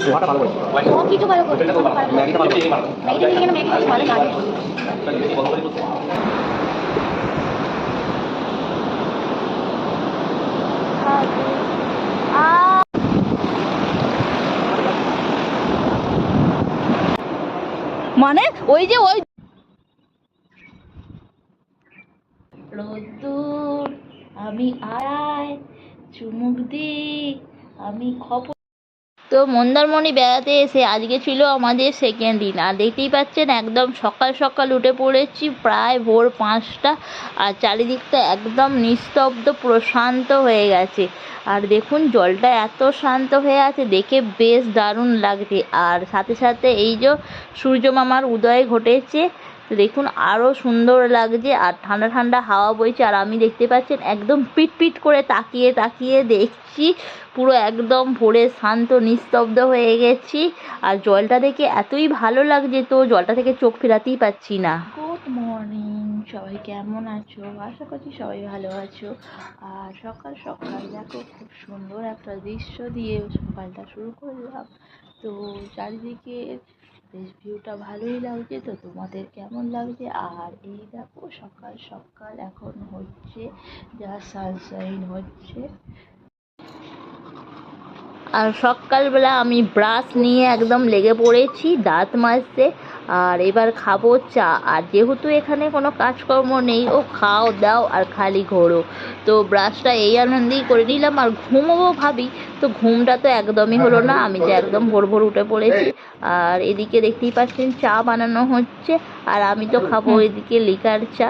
পোহাটা ভালো করে সব কিছু ভালো করে ম্যাগিটা ভালো করে ম্যাগিটা নিয়ে গেলে ম্যাগি ভালো লাগে মানে ওই যে ওই রোদ্দুর আমি আড়াই চুমুক দি আমি খবর। তো মন্দারমণি বেড়াতে এসে আজকে ছিল আমাদের সেকেন্ড দিন, আর দেখতেই পাচ্ছেন একদম সকাল সকাল উঠে পড়েছি, প্রায় ভোর 5টা, আর চারিদিকটা একদম নিস্তব্ধ প্রশান্ত হয়ে গেছে। আর দেখুন জলটা এত শান্ত হয়ে আছে, দেখে বেশ দারুণ লাগছে। আর সাথে সাথে এই যে সূর্য মামার উদয় ঘটেছে, তো দেখুন আরও সুন্দর লাগছে, আর ঠান্ডা ঠান্ডা হাওয়া বইছে। আর আমি দেখতে পাচ্ছেন একদম পিট পিট করে তাকিয়ে তাকিয়ে দেখছি, পুরো একদম ভোরে শান্ত নিস্তব্ধ হয়ে গেছি। আর জলটা দেখে এতই ভালো লাগছে, তো জলটা থেকে চোখ ফেরাতেই পাচ্ছি না। গুড মর্নিং, সবাই কেমন আছো? আশা করছি সবাই ভালো আছো। আর সকাল সকাল দেখো খুব সুন্দর একটা দৃশ্য দিয়ে সকালটা শুরু করলাম। তো চারিদিকে বেশ ভিউটা ভালোই লাগছে, তো তোমাদের কেমন লাগছে? আর এই দেখো সকাল সকাল এখন হচ্ছে যা সানশাইন হচ্ছে। আর সকালবেলা আমি ব্রাশ নিয়ে একদম লেগে পড়েছি দাঁত মাজতে। আর এবার খাবো চা। আর যেহেতু এখানে কোনো কাজকর্ম নেই, ও খাও দাও আর খালি ঘোরো, তো ব্রাশটা এই আনন্দেই করে নিলাম। আর ঘুমোবো ভাবি, তো ঘুমটা তো একদমই হলো না, আমি তো একদম ভোর ভোর উঠে পড়েছি। আর এদিকে দেখতেই পাচ্ছেন চা বানানো হচ্ছে, আর আমি তো খাবো এদিকে লিকার চা।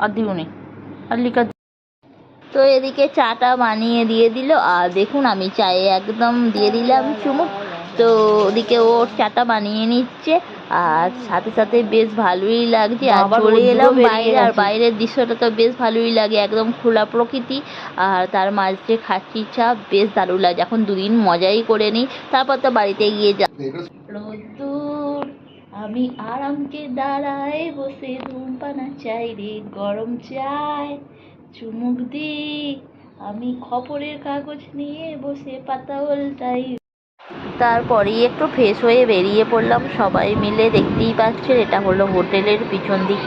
আর দিবনি আর লিকার। তো এদিকে চাটা বানিয়ে দিয়ে দিল, আর দেখুন আমি চায়ে একদম দিয়ে দিলাম চুমুক। তো ওদিকে ও চাটা বানিয়ে নিচ্ছে, আর সাথে সাথে বেশ ভালোই লাগছে। আর চলে এলাম বাইরে, আর বাইরের দৃশ্যটা তো বেশ ভালোই লাগে, একদম খোলা প্রকৃতি, আর তার মাঝে খাচ্ছি চা, বেশ দারুণ লাগছে। এখন দুদিন মজাই করে নিই, তারপর তো বাড়িতে গিয়ে যা। রোদ্দুর আমি আরামকে দাঁড়ায় বসে ধূমপানা চাই রে, গরম চাই চুমুক দি আমি খবরের কাগজ নিয়ে বসে পাতা উল্টাই। তারপরেই একটু ফ্রেশ হয়ে বেরিয়ে পড়লাম সবাই মিলে। দেখতেই পাচ্ছেন এটা হলো হোটেলের পিছন দিক।